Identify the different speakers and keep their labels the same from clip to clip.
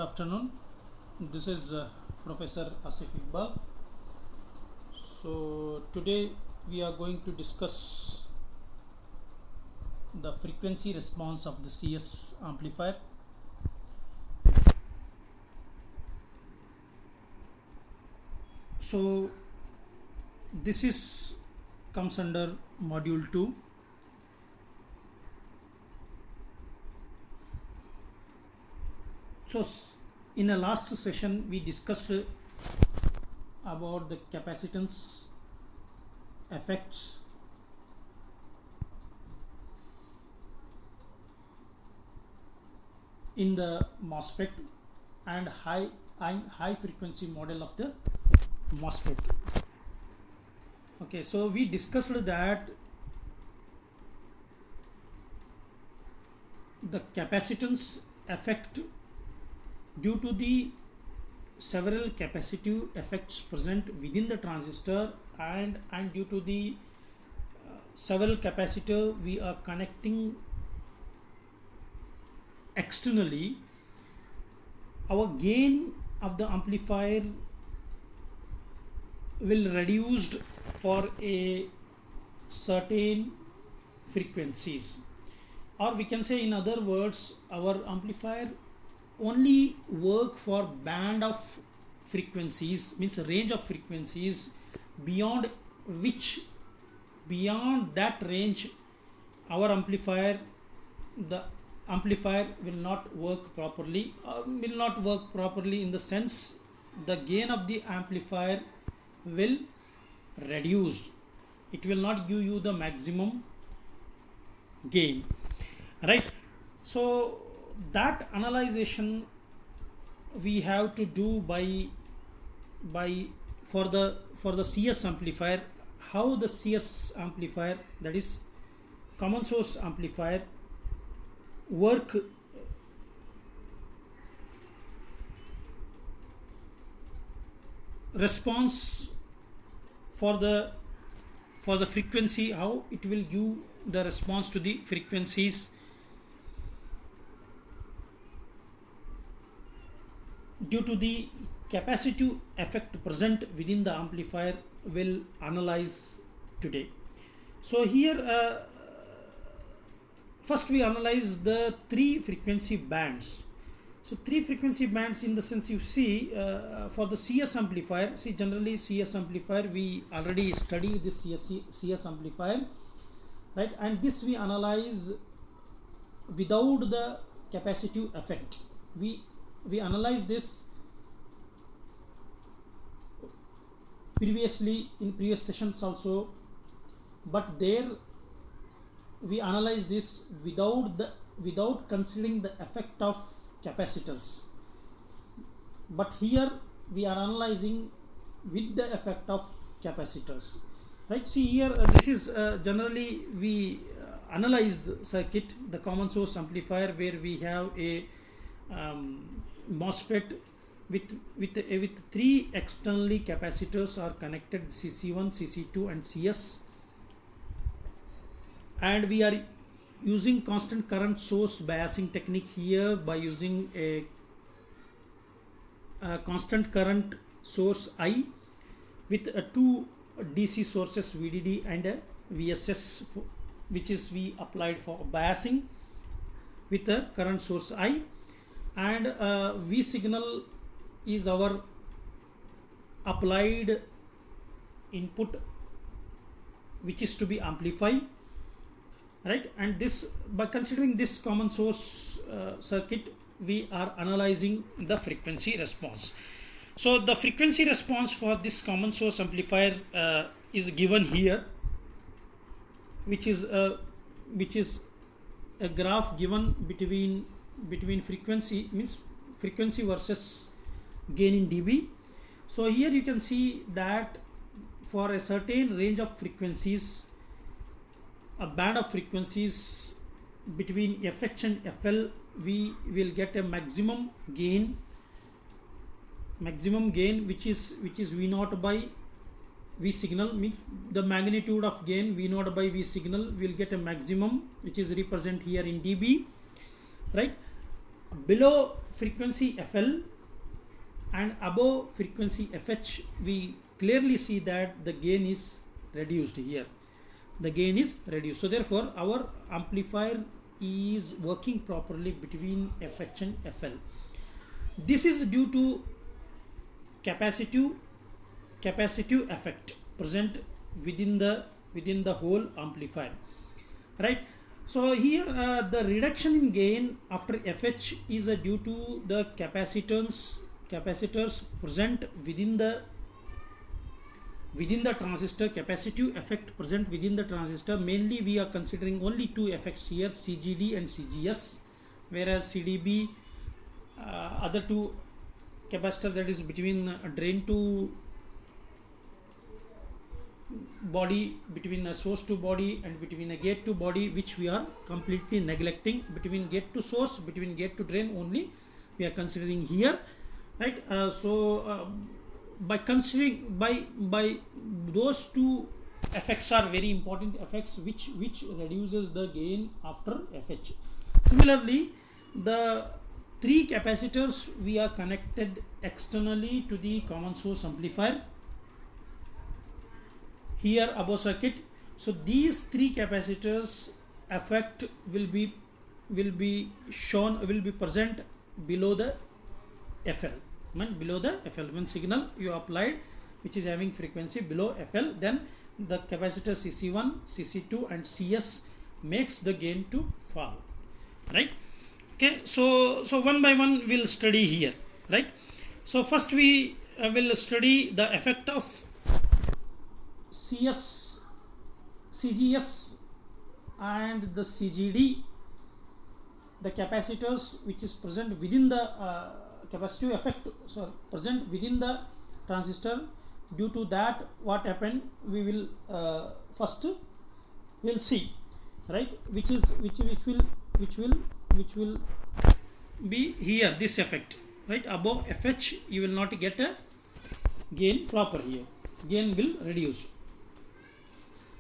Speaker 1: Afternoon. This is Professor Asif Iqbal. So today we are going to discuss the frequency response of the CS amplifier. So this is comes under module 2. So in the last session we discussed about the capacitance effects in the MOSFET and high frequency model of the MOSFET. Okay, so we discussed that the capacitance effect due to the several capacitive effects present within the transistor and due to the several capacitor we are connecting externally, our gain of the amplifier will reduced for a certain frequencies, or we can say in other words our amplifier only work for band of frequencies, means a range of frequencies beyond that range our amplifier will not work properly, in the sense the gain of the amplifier will reduce. It will not give you the maximum gain, right? So that analyzation we have to do by for the CS amplifier, how the CS amplifier, that is common source amplifier, work response for the frequency, how it will give the response to the frequencies due to the capacitive effect present within the amplifier will analyze today. So here first we analyze the three frequency bands. So three frequency bands, in the sense you see for the CS amplifier, see generally CS amplifier we already study this CS amplifier, right? And this we analyze without the capacitive effect. We analyze this previously in previous sessions also, but there we analyze this without considering the effect of capacitors, but here we are analyzing with the effect of capacitors, right? See here this is generally we analyze the circuit, the common source amplifier, where we have a MOSFET with three externally capacitors are connected, CC1, CC2 and CS, and we are using constant current source biasing technique here by using a constant current source I with two DC sources VDD and a VSS, which is we applied for biasing with a current source I, and V signal is our applied input which is to be amplified, right? And this, by considering this common source circuit, we are analyzing the frequency response. So the frequency response for this common source amplifier is given here, which is a graph given between frequency, means frequency versus gain in dB. So here you can see that for a certain range of frequencies, a band of frequencies between FH and FL, we will get a maximum gain which is V naught by V signal, means the magnitude of gain V naught by V signal will get a maximum, which is represented here in dB, right? below frequency FL and above frequency FH, we clearly see that the gain is reduced here. The gain is reduced. So therefore, our amplifier is working properly between FH and FL. This is due to capacitive effect present within the whole amplifier, right? So here the reduction in gain after FH is due to the capacitors present within the transistor, capacitive effect present within the transistor. Mainly we are considering only two effects here, CGD and CGS, whereas CDB, other two capacitor, that is between drain to body, between a source to body and between a gate to body, which we are completely neglecting. Between gate to source, between gate to drain only we are considering here, right? By considering by those two effects are very important effects which reduces the gain after FH. Similarly, the three capacitors we are connected externally to the common source amplifier here above circuit. So these three capacitors effect will be present below the FL. Below the FL, when signal you applied which is having frequency below FL, then the capacitor CC1, CC2 and CS makes the gain to fall, right? Okay, so one by one we'll study here, right? So first we will study the effect of CGS and the CGD, the capacitors which is present within the capacitive effect present within the transistor. Due to that, what happened, we will first we'll see, right, which will be here, this effect, right? Above FH you will not get a gain proper here, gain will reduce.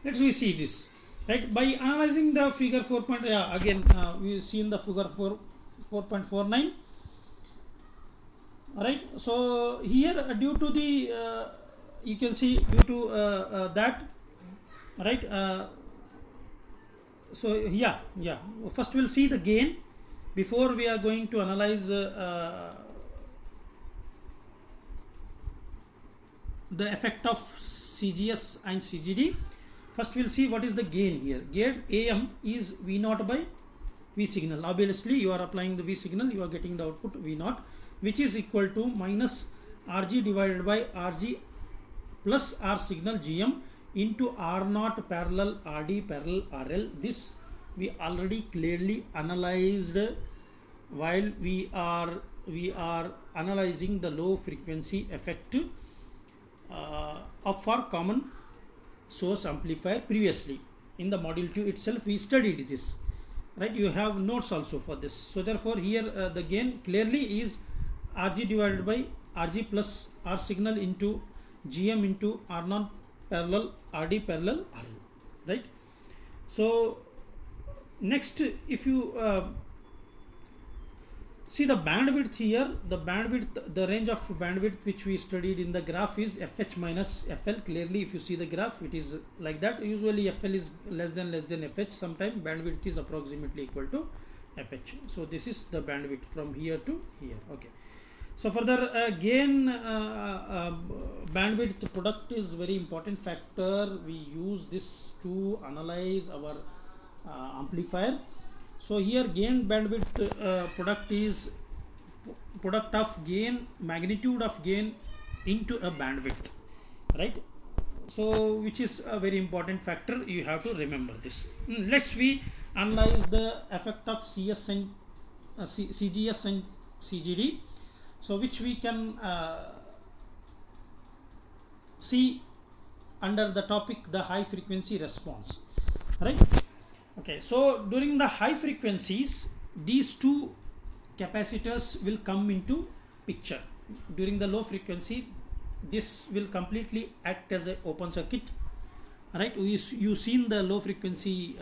Speaker 1: Let's we see this, right? By analyzing the figure 4. Again we see in the figure 4.49, right? So here due to the you can see due to that, right? So yeah, first we'll see the gain before we are going to analyze the effect of CGS and CGD. First we'll see what is the gain here. Gain AM is V0 by V signal. Obviously you are applying the V signal, you are getting the output V0, which is equal to minus RG divided by RG plus R signal GM into R0 parallel RD parallel RL. This we already clearly analyzed while we are analyzing the low frequency effect of our common source amplifier previously. In the module 2 itself we studied this, right? You have notes also for this. So therefore here the gain clearly is RG divided by RG plus R signal into GM into R0 parallel RD parallel RL, right? So next, if you see the bandwidth here, the range of bandwidth which we studied in the graph is FH minus FL. Clearly if you see the graph, it is like that. Usually FL is less than FH. Sometimes bandwidth is approximately equal to FH. So this is the bandwidth from here to here. Okay. So further gain bandwidth product is very important factor. We use this to analyze our amplifier. So here gain bandwidth product is product of gain, magnitude of gain into a bandwidth, right? So which is a very important factor, you have to remember this. Let's we analyze the effect of CS and CGS and CGD. So which we can see under the topic the high frequency response, right? Okay, so during the high frequencies, these two capacitors will come into picture. During the low frequency, this will completely act as an open circuit, right? You seen the low frequency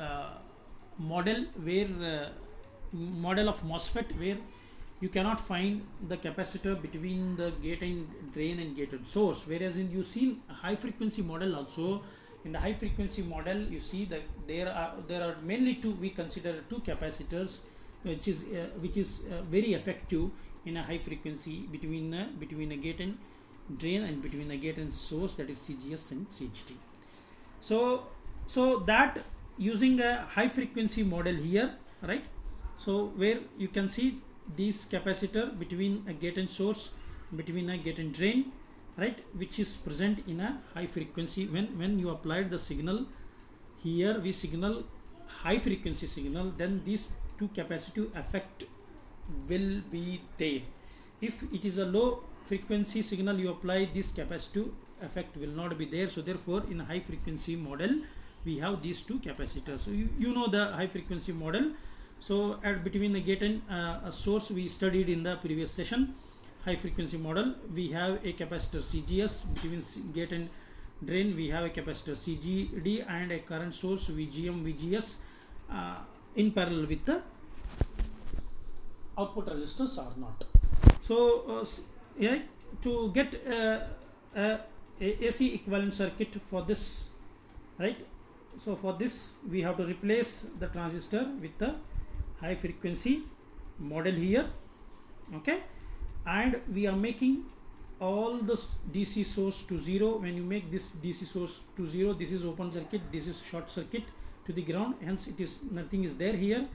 Speaker 1: model where model of MOSFET, where you cannot find the capacitor between the gate and drain and gate and source. Whereas in you see high frequency model also, in the high frequency model you see that there are mainly two, we consider two capacitors which is very effective in a high frequency between a gate and drain and between a gate and source, that is CGS and CGT. So that using a high frequency model here, right? So where you can see this capacitor between a gate and source, between a gate and drain, right, which is present in a high frequency. When you applied the signal here, we signal high frequency signal, then these two capacitive effect will be there. If it is a low frequency signal you apply, this capacitive effect will not be there. So therefore in a high frequency model we have these two capacitors. So you know the high frequency model. So at between the gate and a source we studied in the previous session. High frequency model, we have a capacitor CGS, between gate and drain we have a capacitor CGD and a current source VGM VGS in parallel with the output resistors R0. So to get a AC equivalent circuit for this, right? So for this we have to replace the transistor with the high frequency model here, okay, and we are making all the DC source to 0. When you make this DC source to 0, this is open circuit, this is short circuit to the ground, hence it is nothing is there here,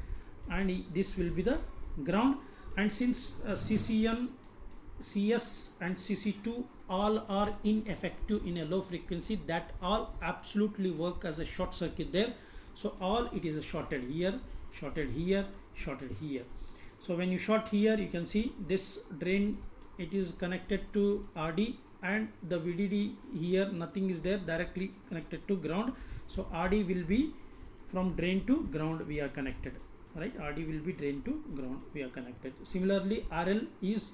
Speaker 1: and this will be the ground. And since CCN, CS and CC2 all are ineffective in a low frequency, that all absolutely work as a short circuit there. So all it is a shorted here, shorted here, shorted here. So when you short here, you can see this drain, it is connected to RD, and the VDD here nothing is there, directly connected to ground. So RD will be from drain to ground we are connected, right? RD will be drain to ground we are connected. Similarly RL is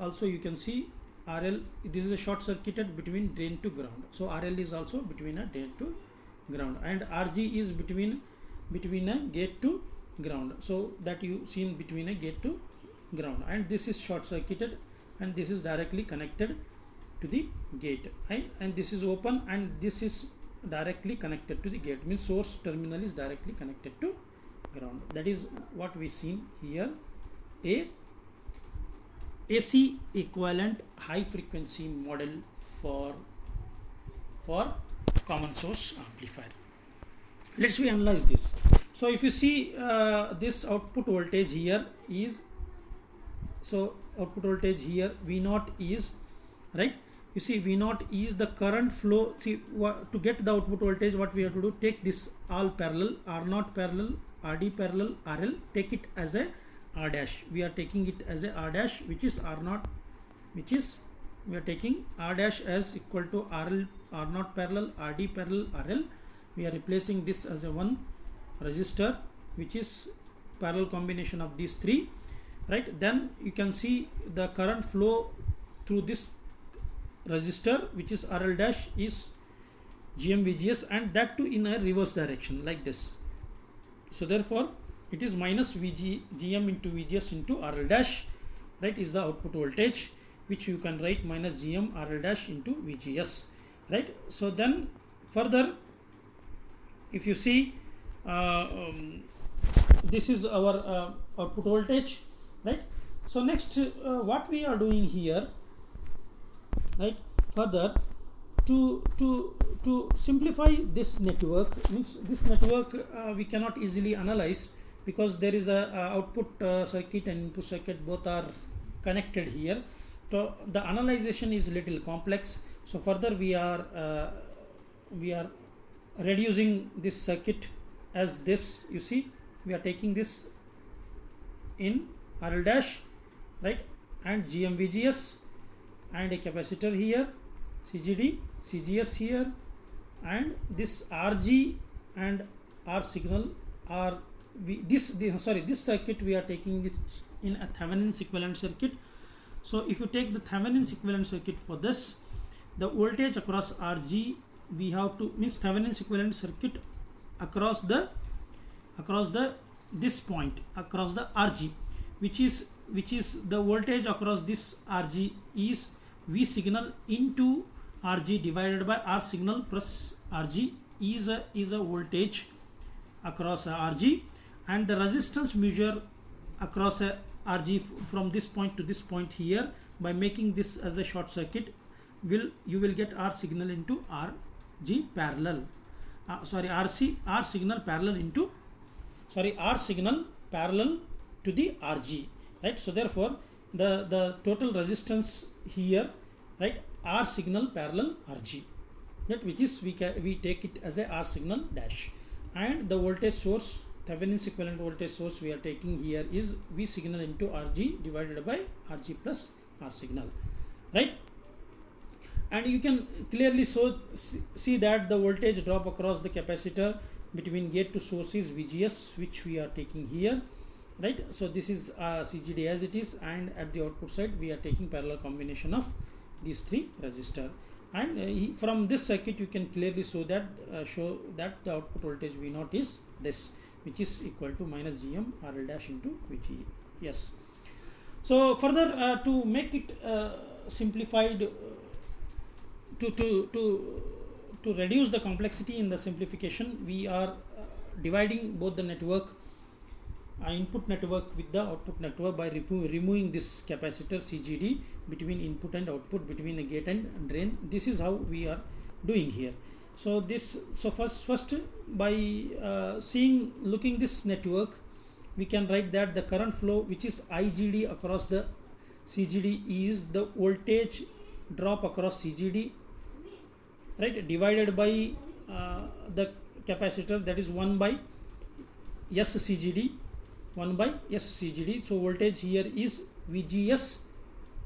Speaker 1: also, you can see RL, this is a short circuited between drain to ground. So RL is also between a drain to ground, and RG is between a gate to ground. So that you seen between a gate to ground, and this is short circuited and this is directly connected to the gate, right? And this is open and this is directly connected to the gate, means source terminal is directly connected to ground. That is what we seen here, a AC equivalent high frequency model for common source amplifier. Let's we analyze this. So if you see this output voltage here is, so output voltage here V0 is, right? You see V0 is the current flow. See, to get the output voltage, what we have to do, take this all parallel, R0 parallel, RD parallel, RL, take it as a R dash. We are taking it as a R dash, which is R0, which is, we are taking R dash as equal to RL, R0 parallel, RD parallel, RL. We are replacing this as a one resistor, which is parallel combination of these three, right? Then you can see the current flow through this resistor, which is RL dash, is GM VGS, and that too in a reverse direction like this. So therefore it is minus GM into VGS into RL dash, right, is the output voltage, which you can write minus GM RL dash into VGS, right? So then further, if you see this is our output voltage, right? So next what we are doing here, right, further to simplify this network, means this network we cannot easily analyze because there is a output circuit and input circuit, both are connected here. So the analyzation is little complex. So further we are reducing this circuit as this. You see, we are taking this in RL dash, right, and GM VGS, and a capacitor here, CGD, CGS here, and this RG and R signal are this circuit we are taking it in a Thevenin's equivalent circuit. So if you take the Thevenin's equivalent circuit for this, the voltage across RG we have to, means Thevenin's equivalent circuit across the this point across the RG, which is the voltage across this RG is V signal into RG divided by R signal plus RG is a voltage across RG, and the resistance measure across RG from this point to this point here by making this as a short circuit you will get R signal into RG parallel. R signal parallel into R signal parallel to the RG, right? So therefore the total resistance here, right, R signal parallel RG, that which is we take it as a R signal dash, and the voltage source, Thevenin's equivalent voltage source we are taking here is V signal into RG divided by RG plus R signal, right? And you can clearly see that the voltage drop across the capacitor between gate to source is VGS, which we are taking here, right? So this is CGD as it is, and at the output side we are taking parallel combination of these three resistors, and from this circuit you can clearly show that the output voltage V0 is this, which is equal to minus GM RL dash into VGS. So further to make it simplified, to reduce the complexity in the simplification, we are dividing both the network, input network with the output network by removing this capacitor CGD between input and output, between the gate and drain. This is how we are doing here. So first by looking this network, we can write that the current flow, which is IGD across the CGD, is the voltage drop across CGD, right, divided by the capacitor, that is 1 by S CGD. So voltage here is VGS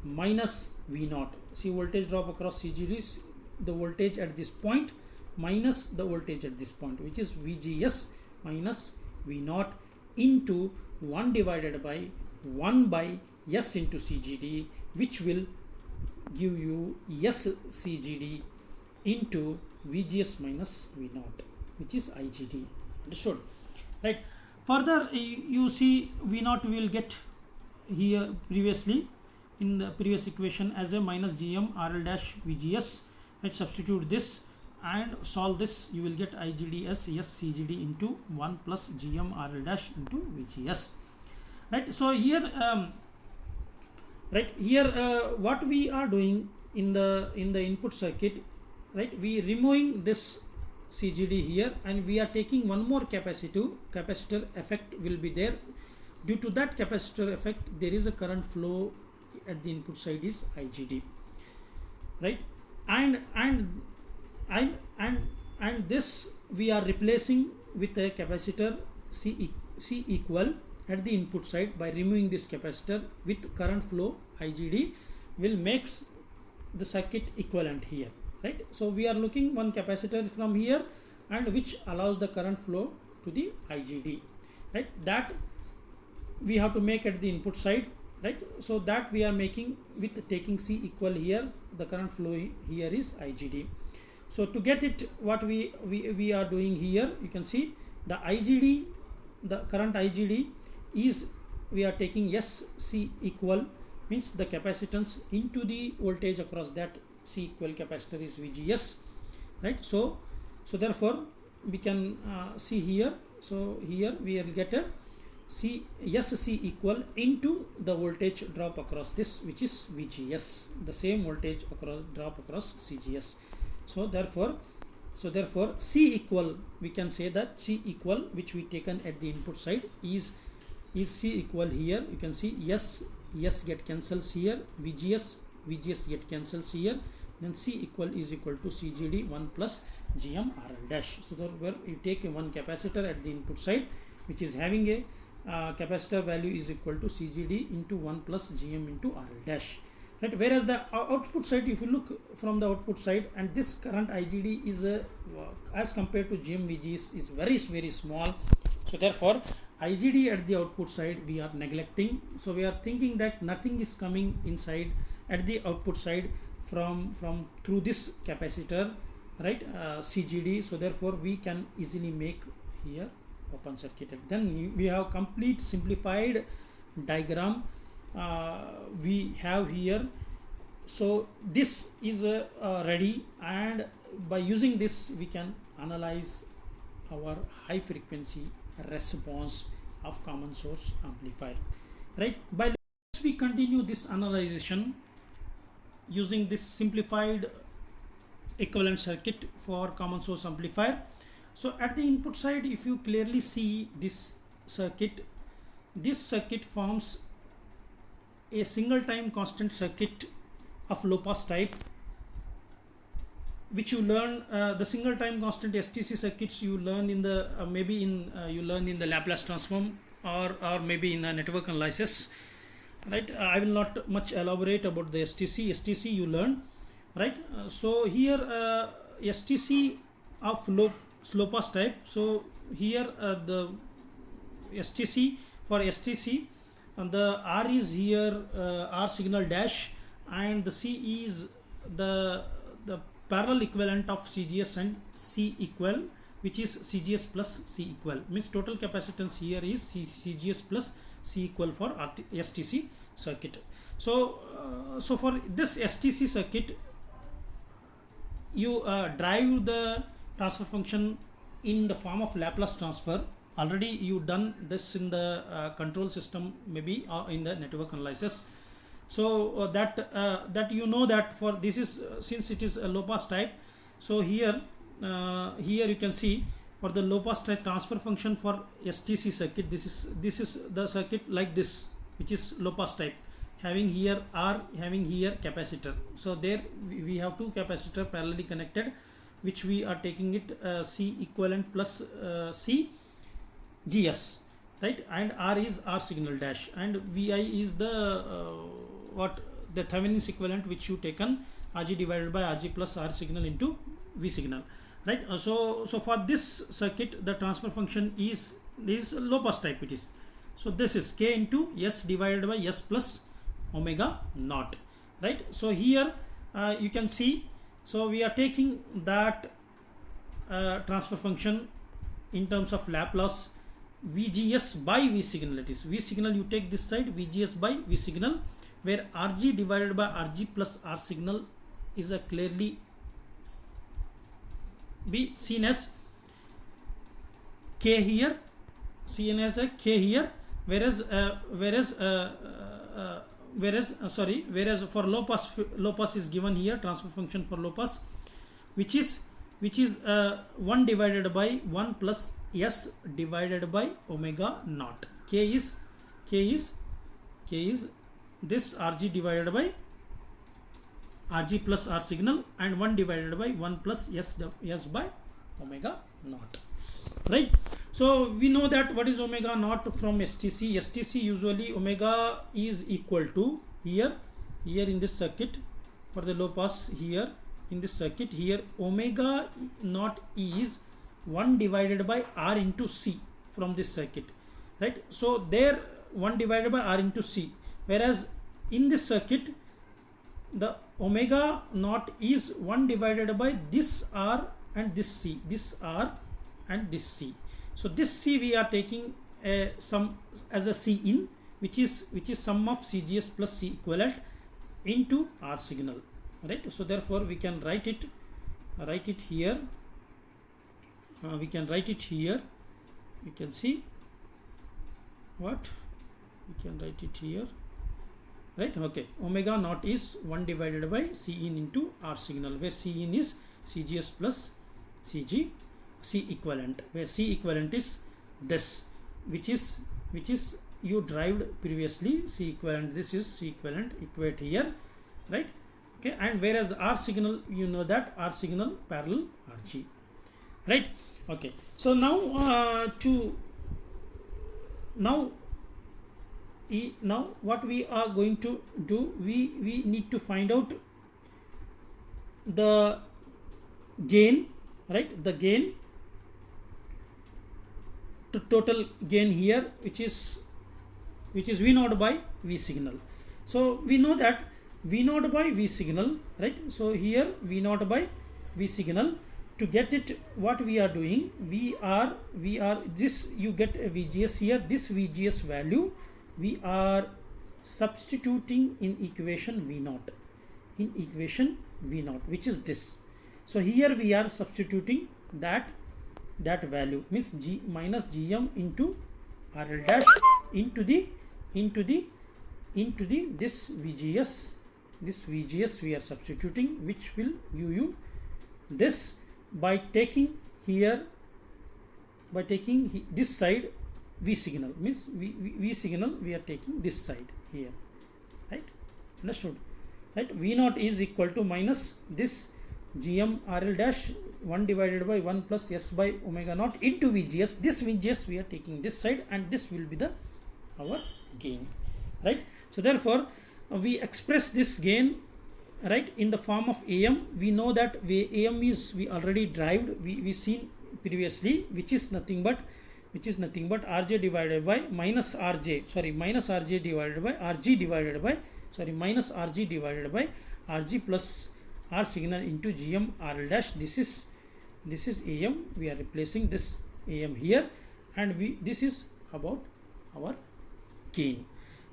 Speaker 1: minus V0. See, voltage drop across CGD is the voltage at this point minus the voltage at this point, which is VGS minus V0 into 1 divided by 1 by S into CGD, which will give you S CGD into VGS minus V0, which is IGD. Understood, right? Further, you see V0 will get here previously in the previous equation as a minus GM RL dash VGS. Let's substitute this and solve this. You will get IGD as S CGD into 1 plus GM RL dash into VGS. Right. So here, what we are doing in the input circuit, right? We removing this CGD here, and we are taking one more capacitor effect will be there. Due to that capacitor effect, there is a current flow at the input side is IGD, right? And this we are replacing with a capacitor C equal at the input side by removing this capacitor with current flow IGD will makes the circuit equivalent here. Right, so we are looking one capacitor from here, and which allows the current flow to the IGD, right? That we have to make at the input side, right? So that we are making with taking C equal here, the current flow here is IGD. So to get it, what we are doing here, you can see the IGD, the current IGD is, we are taking S C equal, means the capacitance into the voltage across that C equal capacitor is VGS, right? So therefore we can see here. So here we will get a S C equal into the voltage drop across this, which is VGS, the same voltage drop across CGS. So therefore C equal, we can say that C equal, which we taken at the input side, is C equal here. You can see S get cancels here, VGS get cancels here, then C equal is equal to CGD 1 plus GM RL dash. So where you take one capacitor at the input side, which is having a capacitor value is equal to CGD into 1 plus GM into RL dash, right? Whereas the output side, if you look from the output side, and this current IGD is as compared to GM VGS is very small. So therefore IGD at the output side we are neglecting. So we are thinking that nothing is coming inside at the output side from through this capacitor, right? CGD. So therefore we can easily make here open circuited. Then we have complete simplified diagram we have here. So this is ready, and by using this we can analyze our high frequency response of common source amplifier, right? By we continue this analyzation using this simplified equivalent circuit for common source amplifier. So at the input side, if you clearly see this circuit forms a single time constant circuit of low pass type, which you learn the single time constant STC circuits you learn in the maybe in you learn in the Laplace transform or maybe in a network analysis, right? I will not much elaborate about the STC you learn, right? So here STC of low pass type. So here the STC for STC, and the R is here R signal dash, and the C is the parallel equivalent of CGS and C equal, which is CGS plus C equal, means total capacitance here is CGS plus C equal for STC circuit. So so for this STC circuit, you drive the transfer function in the form of Laplace transfer. Already you done this in the control system, maybe in the network analysis. So that you know that for this is since it is a low pass type. So here you can see for the low pass type transfer function for STC circuit, this is the circuit like this, which is low pass type, having here R, having here capacitor. So there we have two capacitor parallelly connected, which we are taking it C equivalent plus C GS, right? And R is R signal dash, and VI is the the Thevenin's equivalent, which you taken RG divided by RG plus R signal into V signal, right? So for this circuit, the transfer function is low pass type it is. So this is K into S divided by S plus omega naught, right? So here you can see, so we are taking that transfer function in terms of Laplace VGS by V signal. It is V signal, you take this side, VGS by V signal, where RG divided by RG plus R signal is a clearly be seen as K here, seen as a K here, whereas for low pass is given here transfer function for low pass, which is 1 divided by 1 plus S divided by omega naught. K is this RG divided by RG plus R signal, and 1 divided by 1 plus S by omega naught, right? So we know that what is omega naught from STC. STC usually omega is equal to here in this circuit for the low pass, here in this circuit, here omega naught is 1 divided by R into C from this circuit, right? So there 1 divided by R into C, whereas in this circuit the omega naught is 1 divided by this R and this C, this R and this C. So this C we are taking some as a C in, which is sum of CGS plus C equivalent into R signal, right? So therefore we can write it here. We can write it here. You can see what we can write it here, right? Okay, omega naught is 1 divided by C in into R signal, where C in is CGS plus C equivalent, where C equivalent is this, which is you derived previously. C equivalent, this is C equivalent, equate here, right? Okay, and whereas the R signal, you know that R signal parallel RG, right? Okay, so now now what we are going to do, we need to find out the gain, right? The gain, to total gain here, which is V naught by V signal. So we know that V naught by V signal, right? So here V naught by V signal, to get it, what we are doing, we are this, you get a VGS here, this VGS value we are substituting in equation V naught, in equation V naught, which is this. So here we are substituting that value, means G minus Gm into RL dash into the this VGS we are substituting, which will give you this by taking here, by taking this side V signal, means V signal we are taking this side here, right? Understood, right? V naught is equal to minus this Gm RL dash 1 divided by 1 plus S by omega naught into VGS. This VGS we are taking this side, and this will be the our gain, right? So therefore we express this gain, right, in the form of AM. We know that AM is, we already derived, we seen previously, which is nothing but RJ divided by minus RJ divided by RG divided by minus RG divided by RG plus R signal into Gm RL dash. This is AM. We are replacing this AM here, and this is about our gain,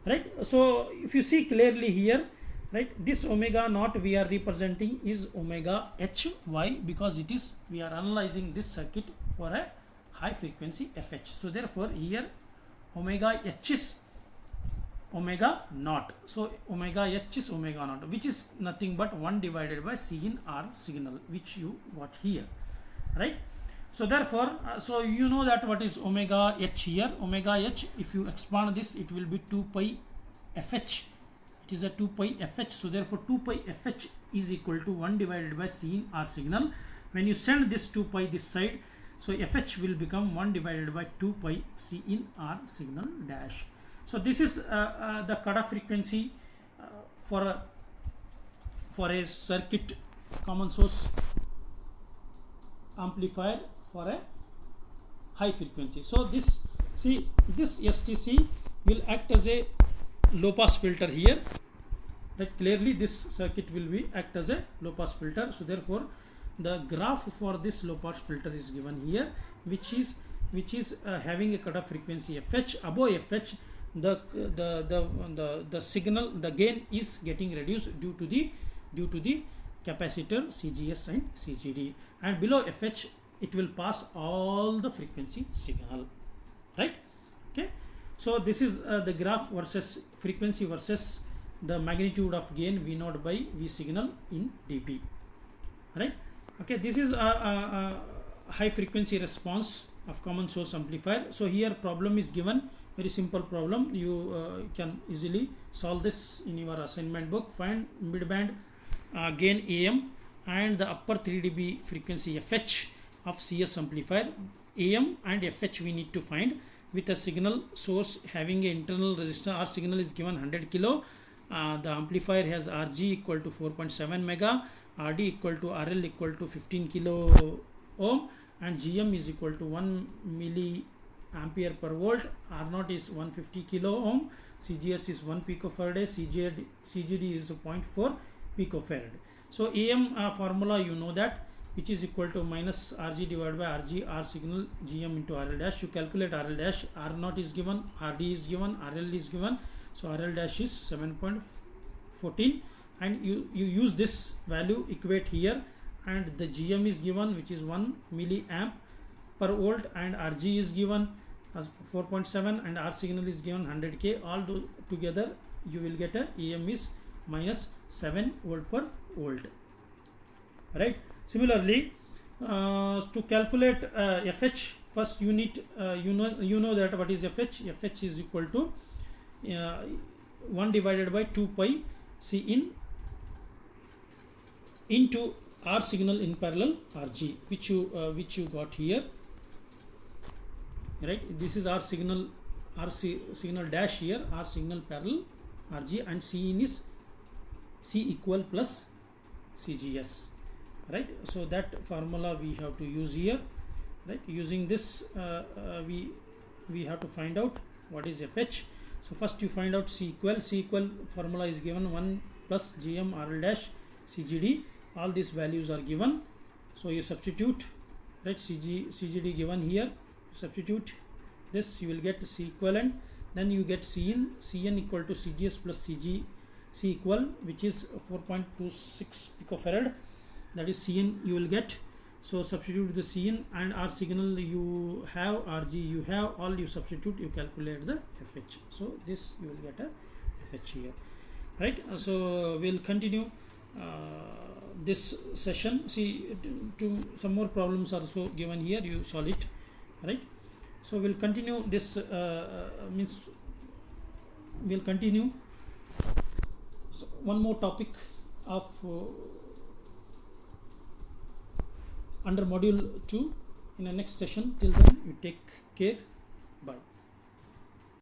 Speaker 1: right? So if you see clearly here, right, this omega naught we are representing is omega H. Why? Because it is, we are analyzing this circuit for a high frequency FH. So therefore here omega H is omega naught. So omega H is omega naught, which is nothing but 1 divided by C in R signal, which you got here, right? So therefore, so you know that what is omega H here. Omega H, if you expand this, it will be 2 pi FH. It is a 2 pi FH. So therefore 2 pi FH is equal to 1 divided by C in R signal. When you send this 2 pi this side, so FH will become 1 divided by 2 pi C in R signal dash. So this is the cutoff frequency for a circuit common source amplifier for a high frequency. So this STC will act as a low pass filter here, right? Clearly this circuit will be act as a low pass filter. So therefore the graph for this low pass filter is given here, which is having a cutoff frequency FH. Above FH, the signal, the gain is getting reduced due to the capacitor CGS and CGD, and below FH it will pass all the frequency signal, right? Okay, so this is the graph versus frequency versus the magnitude of gain V naught by V signal in dB, right? Okay, this is a high frequency response of common source amplifier. So here problem is given, very simple problem. You can easily solve this in your assignment book. Find midband gain AM and the upper 3 dB frequency FH of CS amplifier. AM and FH we need to find with a signal source having an internal resistor. R signal is given 100 kilo. The amplifier has RG equal to 4.7 mega, RD equal to RL equal to 15 kilo ohm, and GM is equal to 1 milliampere per volt. R0 is 150 kilo ohm, CGS is 1 picofarad, CGD is 0.4 picofarad. So AM formula you know that, which is equal to minus RG divided by RG R signal GM into RL dash. You calculate RL dash. R0 is given, RD is given, RL is given. So RL dash is 7.14, and you use this value, equate here, and the GM is given, which is 1 milliamp per volt, and RG is given as 4.7, and R signal is given 100k. All together you will get a AM is minus 7 volt per volt, right? Similarly, to calculate FH, first you need you know that what is FH. FH is equal to 1 divided by 2 pi C in into R signal in parallel RG, which you got here, right? This is R signal dash here, R signal parallel RG, and C in is C equal plus CGS, right? So that formula we have to use here, right? Using this we have to find out what is FH. So first you find out C equal formula is given 1 plus GM RL dash CGD. All these values are given, so you substitute, right? CGD given here, substitute this, you will get C equivalent, then you get Cn equal to Cgs plus Cg C equal, which is 4.26 picofarad. That is Cn you will get. So substitute the Cn, and R signal you have, Rg you have, all you substitute, you calculate the FH. So this you will get a FH here, right? So we'll continue this session. See, to some more problems are also given here, you solve it, right? So we'll continue this we'll continue one more topic of under module 2 in the next session. Till then, you take care. Bye.